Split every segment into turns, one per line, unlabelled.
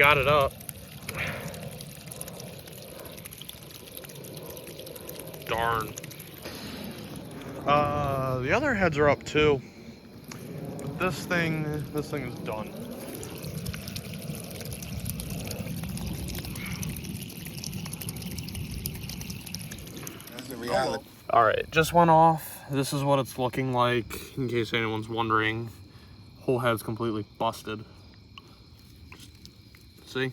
got it up. Darn. The other heads are up too. But this thing is done.
That's the reality.
All right, just went off. This is what it's looking like, in case anyone's wondering. Whole head's completely busted. See?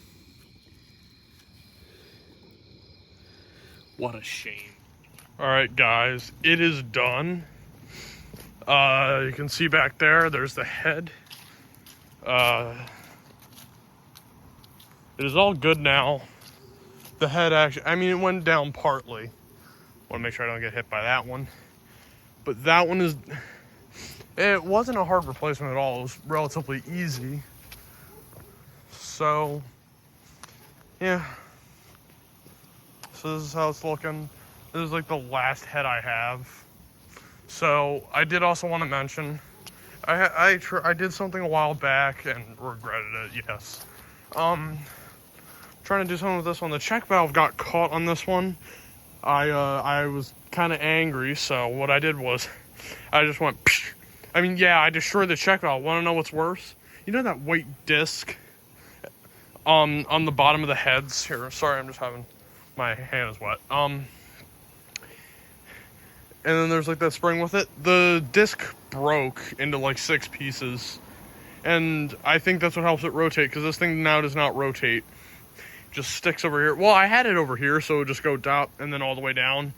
What a shame. All right, guys, it is done. You can see back there, there's the head. It is all good now. The head actually, I mean, it went down partly. Want to make sure I don't get hit by that one. But that one is, it wasn't a hard replacement at all. It was relatively easy. So, yeah. So this is how it's looking. This is like the last head I have. So I did also want to mention, I did something a while back and regretted it, yes. Trying to do something with this one. The check valve got caught on this one. I was kind of angry, so what I did was, I just went, psh. I mean, yeah, I destroyed the check valve. Want to know what's worse? You know that white disc on the bottom of the heads? Here, sorry, I'm just having, my hand is wet. And then there's like that spring with it. The disc broke into like 6 pieces. And I think that's what helps it rotate, because this thing now does not rotate. Just sticks over here. Well, I had it over here, so it would just go up and then all the way down.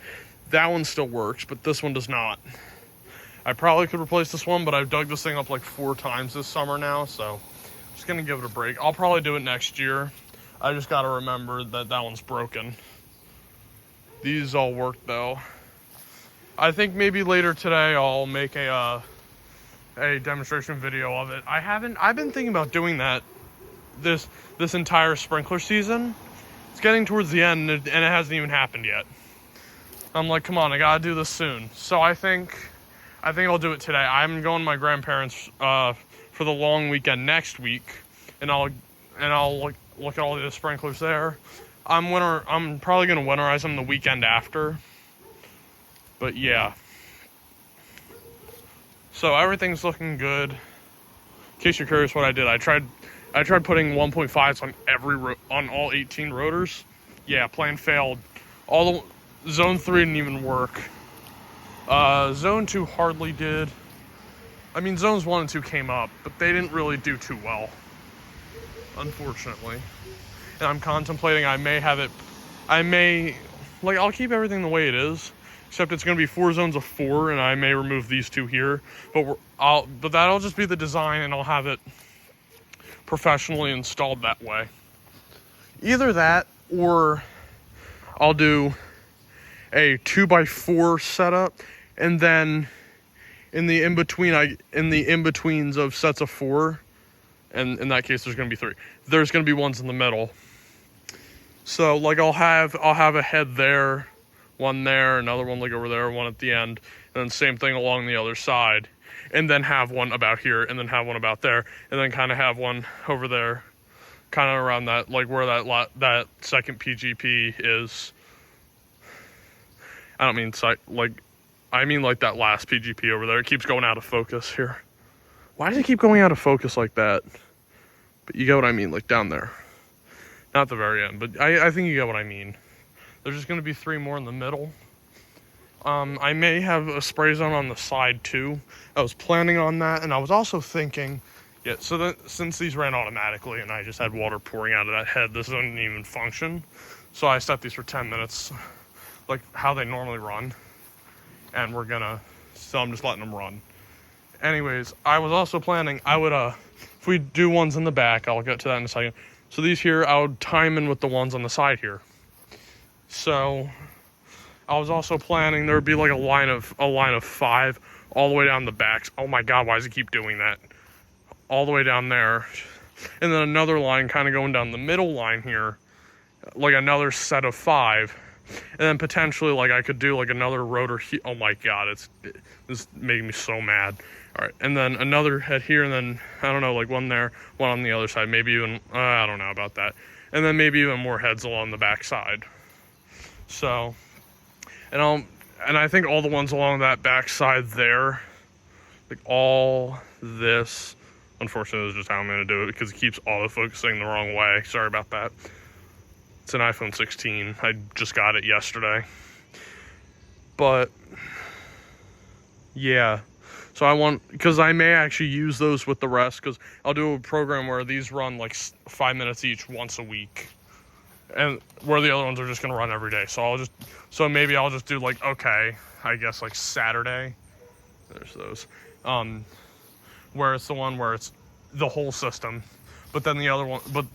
That one still works, but this one does not. I probably could replace this one, but I've dug this thing up like 4 times this summer now, so I'm just gonna give it a break. I'll probably do it next year. I just gotta remember that that one's broken. These all work though. I think maybe later today I'll make a demonstration video of it. I've been thinking about doing that this entire sprinkler season. It's getting towards the end and it hasn't even happened yet. I'm like, come on, I gotta do this soon. So I think I'll do it today. I'm going to my grandparents for the long weekend next week, and I'll look at all the sprinklers there. I'm probably gonna winterize them the weekend after. But yeah. So everything's looking good. In case you're curious what I did, I tried putting 1.5s on all 18 rotors. Yeah, plan failed. Zone 3 didn't even work. Zone 2 hardly did. I mean, zones 1 and 2 came up, but they didn't really do too well, unfortunately. And I'm contemplating I'll keep everything the way it is, except it's going to be 4 zones of 4, and I may remove these 2 here. But that'll just be the design, and I'll have it professionally installed that way. Either that, or I'll do a 2x4 setup, and then in the in-betweens of sets of 4, and in that case there's going to be 3. There's going to be ones in the middle. So like I'll have a head there, one there, another one like over there, one at the end, and then same thing along the other side, and then have one about here, and then have one about there, and then kind of have one over there, kind of around that, like where that second PGP is. I don't mean I mean like that last PGP over there. It keeps going out of focus here. Why does it keep going out of focus like that? But you get what I mean, like down there. Not the very end, but I think you get what I mean. There's just going to be 3 more in the middle. I may have a spray zone on the side too. I was planning on that, and I was also thinking, yeah, so that since these ran automatically and I just had water pouring out of that head, this doesn't even function. So I set these for 10 minutes, like how they normally run. And so I'm just letting them run. Anyways, I was also planning, if we do ones in the back, I'll get to that in a second. So these here, I would time in with the ones on the side here. So I was also planning there would be like a line of 5 all the way down the backs. Oh my God, why does it keep doing that? All the way down there. And then another line kind of going down the middle line here, like another set of 5 And then potentially, like, I could do, like, another rotor here. Oh, my God, this is making me so mad. All right, and then another head here, and then, I don't know, like, one there, one on the other side. Maybe even, I don't know about that. And then maybe even more heads along the back side. So, and I think all the ones along that back side there, like, all this, unfortunately, is just how I'm going to do it, because it keeps autofocusing the wrong way. Sorry about that. It's an iPhone 16. I just got it yesterday. But, yeah. So because I may actually use those with the rest, because I'll do a program where these run like 5 minutes each once a week. And where the other ones are just going to run every day. So maybe I'll just do like, okay, I guess like Saturday. There's those. Where it's the one where it's the whole system. But then the other one, but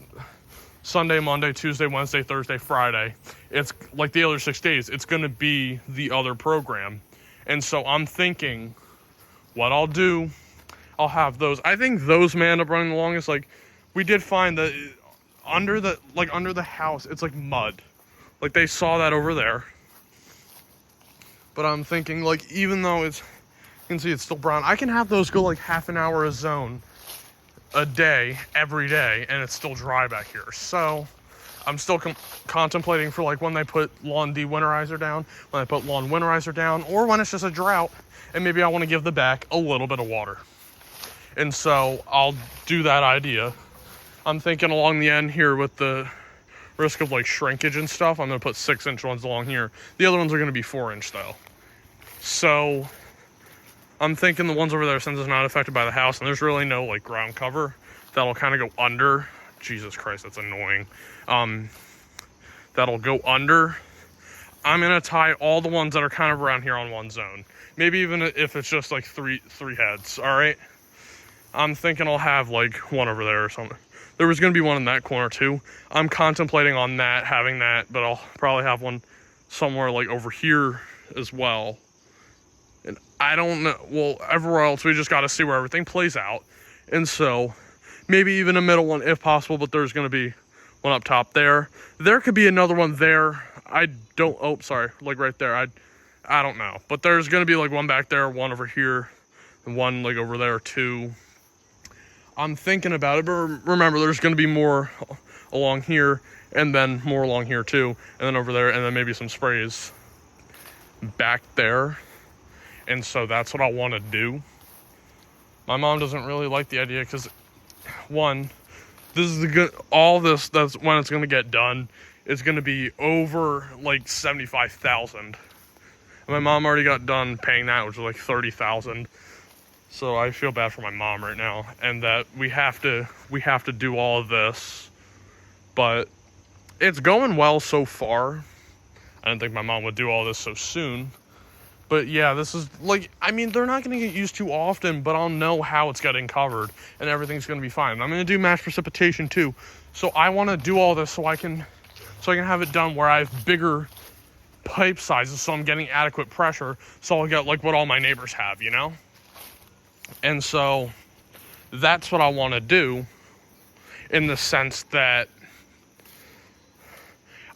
Sunday, Monday, Tuesday, Wednesday, Thursday, Friday, it's like the other 6 days, it's going to be the other program. And so I'm thinking what I'll do, I'll have those. I think those may end up running the longest. Like, we did find that under the house, it's like mud. Like, they saw that over there. But I'm thinking, like, even though you can see it's still brown, I can have those go like half an hour a zone a day, every day, and it's still dry back here. So I'm still contemplating for like when they put lawn de-winterizer down, when I put lawn winterizer down, or when it's just a drought and maybe I want to give the back a little bit of water. And so I'll do that idea. I'm thinking along the end here, with the risk of like shrinkage and stuff, I'm going to put 6-inch ones along here. The other ones are going to be 4-inch though. So I'm thinking the ones over there, since it's not affected by the house and there's really no like ground cover, that'll kind of go under. Jesus Christ, that's annoying. That'll go under. I'm gonna tie all the ones that are kind of around here on one zone. Maybe even if it's just like three heads. All right. I'm thinking I'll have like one over there or something. There was gonna be one in that corner too. I'm contemplating on having that, but I'll probably have one somewhere like over here as well. And I don't know. Well, everywhere else, we just got to see where everything plays out. And so maybe even a middle one if possible, but there's going to be one up top there. There could be another one there. Like right there. I don't know. But there's going to be like one back there, one over here, and one like over there too. I'm thinking about it, but remember, there's going to be more along here, and then more along here too, and then over there, and then maybe some sprays back there. And so that's what I want to do. My mom doesn't really like the idea because, one, that's when it's going to get done. It's going to be over like $75,000. And my mom already got done paying that, which was like $30,000. So I feel bad for my mom right now, and that we have to do all of this. But it's going well so far. I didn't think my mom would do all this so soon. But yeah, this is like, I mean, they're not going to get used too often, but I'll know how it's getting covered and everything's going to be fine. I'm going to do mass precipitation too. So I want to do all this so I can have it done where I have bigger pipe sizes, so I'm getting adequate pressure, so I'll get like what all my neighbors have, you know? And so that's what I want to do, in the sense that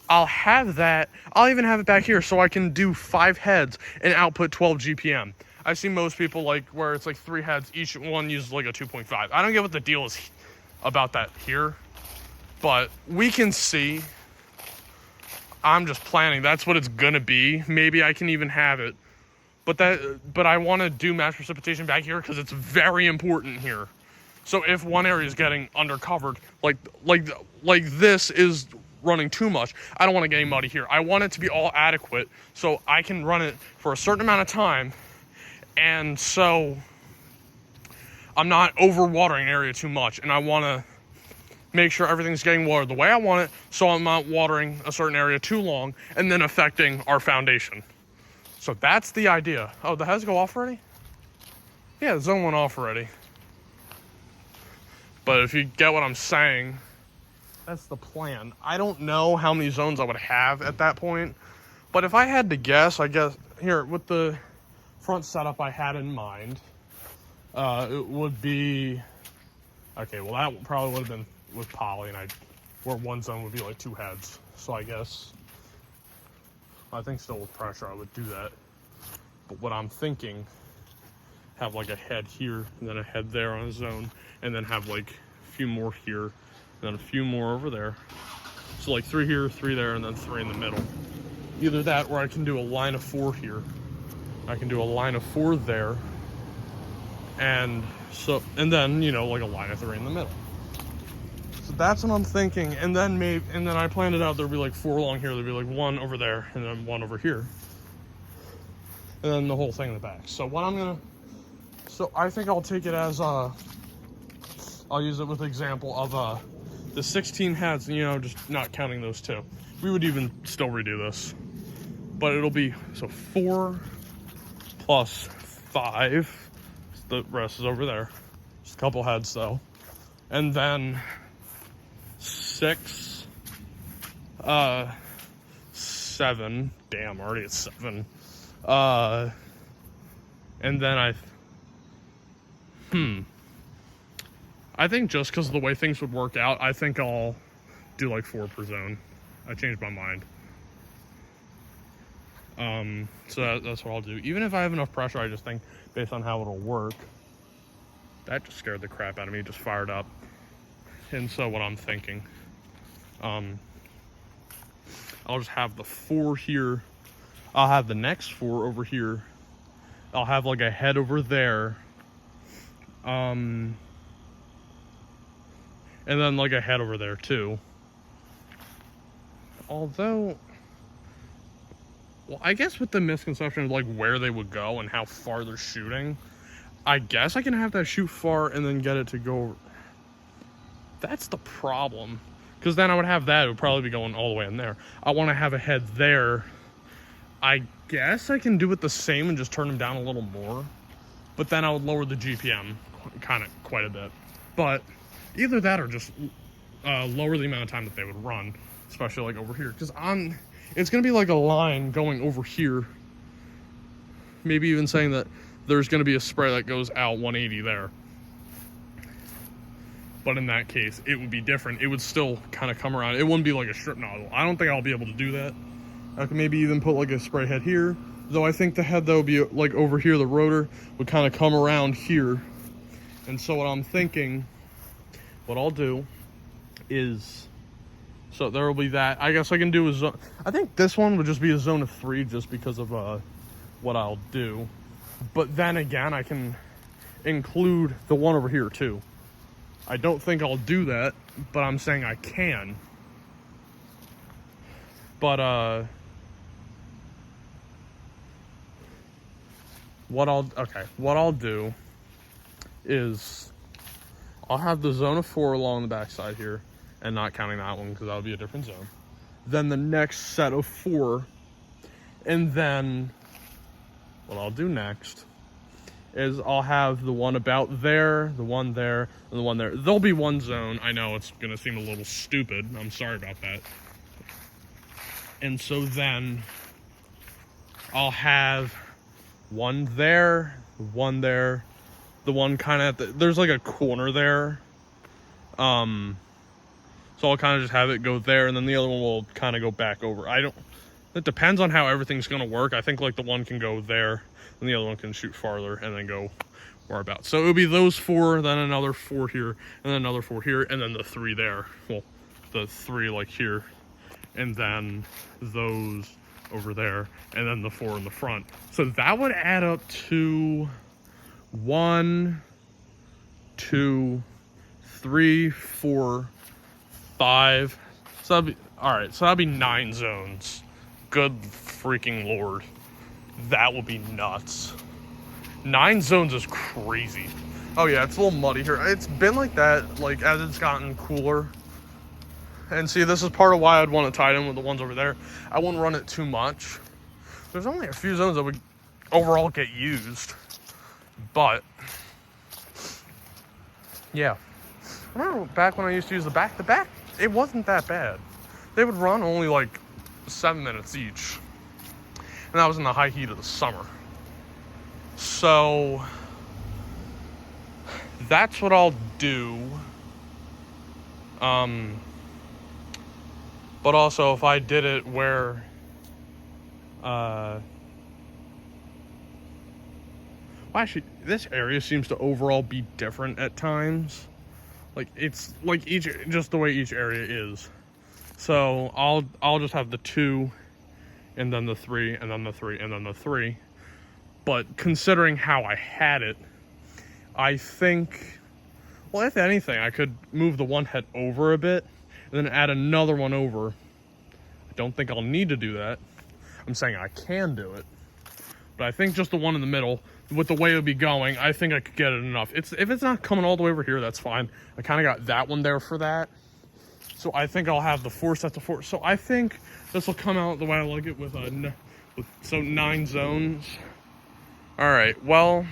I'll have that. I'll even have it back here so I can do 5 heads and output 12 GPM. I see most people like where it's like 3 heads, each one uses like a 2.5. I don't get what the deal is about that here, but we can see. I'm just planning. That's what it's gonna be. Maybe I can even have it, but I want to do mass precipitation back here because it's very important here. So if one area is getting undercovered, like this is running too much, I don't want to get any muddy here. I want it to be all adequate so I can run it for a certain amount of time, and so I'm not overwatering an area too much, and I want to make sure everything's getting watered the way I want it, so I'm not watering a certain area too long and then affecting our foundation. So that's the idea. Oh, the heads go off already? Yeah, the zone went off already. But if you get what I'm saying, that's the plan. I don't know how many zones I would have at that point, but if I had to guess, I guess here with the front setup I had in mind, it would be, okay, well that probably would have been with poly, and where one zone would be like 2 heads. So I guess I think still with pressure I would do that. But what I'm thinking, have like a head here, and then a head there on a zone, and then have like a few more here, and then a few more over there. So like 3 here, 3 there, and then 3 in the middle. Either that, or I can do a line of 4 here. I can do a line of 4 there, and then, you know, like a line of 3 in the middle. So that's what I'm thinking. And then I planned it out. There'll be like 4 along here. There'll be like 1 over there, and then 1 over here, and then the whole thing in the back. So I think I'll take it as I'll use it with example of the 16 heads, you know, just not counting those 2. We would even still redo this, but it'll be, so 4 plus 5, the rest is over there, just a couple heads though, and then 6, 7, damn, already at 7, and then I think just because of the way things would work out, I think I'll do like 4 per zone. I changed my mind. So that's what I'll do. Even if I have enough pressure, I just think based on how it'll work. That just scared the crap out of me. It just fired up. And so what I'm thinking, I'll just have the 4 here. I'll have the next 4 over here. I'll have like a head over there. And then like a head over there too. Although, well, I guess with the misconception of like where they would go and how far they're shooting, I guess I can have that shoot far and then get it to go. That's the problem. Because then I would have that, it would probably be going all the way in there. I want to have a head there. I guess I can do it the same and just turn them down a little more. But then I would lower the GPM quite a bit. But either that or just lower the amount of time that they would run, especially like over here. Because it's going to be like a line going over here. Maybe even saying that there's going to be a spray that goes out 180 there. But in that case, it would be different. It would still kind of come around. It wouldn't be like a strip nozzle. I don't think I'll be able to do that. I could maybe even put like a spray head here. Though I think the head that would be like over here, the rotor would kind of come around here. And so what I'm thinking, what I'll do is, so there will be that. I guess I can do a zone. I think this one would just be a zone of 3 just because of what I'll do. But then again, I can include the one over here too. I don't think I'll do that, but I'm saying I can. But what I'll do is I'll have the zone of 4 along the backside here, and not counting that one because that'll be a different zone. Then the next set of 4, and then what I'll do next is I'll have the one about there, the one there, and the one there. There'll be one zone. I know it's gonna seem a little stupid. I'm sorry about that. And so then I'll have one there, the one kind of at there's like a corner there. So I'll kind of just have it go there, and then the other one will kind of go back over. It depends on how everything's gonna work. I think like the one can go there, and the other one can shoot farther and then go where about. So it'll be those 4, then another 4 here, and then another 4 here, and then the 3 there. Well, the 3 like here, and then those over there, and then the 4 in the front. So that would add up to 1, 2, 3, 4, 5. So that'd be, all right, so that'd be 9 zones. Good freaking Lord. That would be nuts. 9 zones is crazy. Oh yeah, it's a little muddy here. It's been like that, like as it's gotten cooler. And see, this is part of why I'd want to tie it in with the ones over there. I wouldn't run it too much. There's only a few zones that would overall get used. But, yeah. I remember back when I used to use the back, it wasn't that bad. They would run only like 7 minutes each. And that was in the high heat of the summer. So, that's what I'll do. But also, if I did it where Well, actually, this area seems to overall be different at times. Like, it's like just the way each area is. So I'll just have the 2, and then the 3, and then the 3, and then the 3. But considering how I had it, I think, well, if anything, I could move the one head over a bit, and then add another one over. I don't think I'll need to do that. I'm saying I can do it. But I think just the one in the middle, with the way it would be going, I think I could get it enough. If it's not coming all the way over here, that's fine. I kind of got that one there for that. So I think I'll have the 4 sets of 4. So I think this will come out the way I like it with 9 zones. All right, well,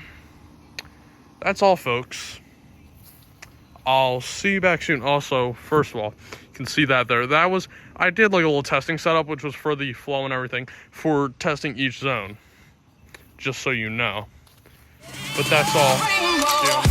that's all, folks. I'll see you back soon. Also, first of all, you can see that there. I did like a little testing setup, which was for the flow and everything, for testing each zone. Just so you know. But that's all. See ya.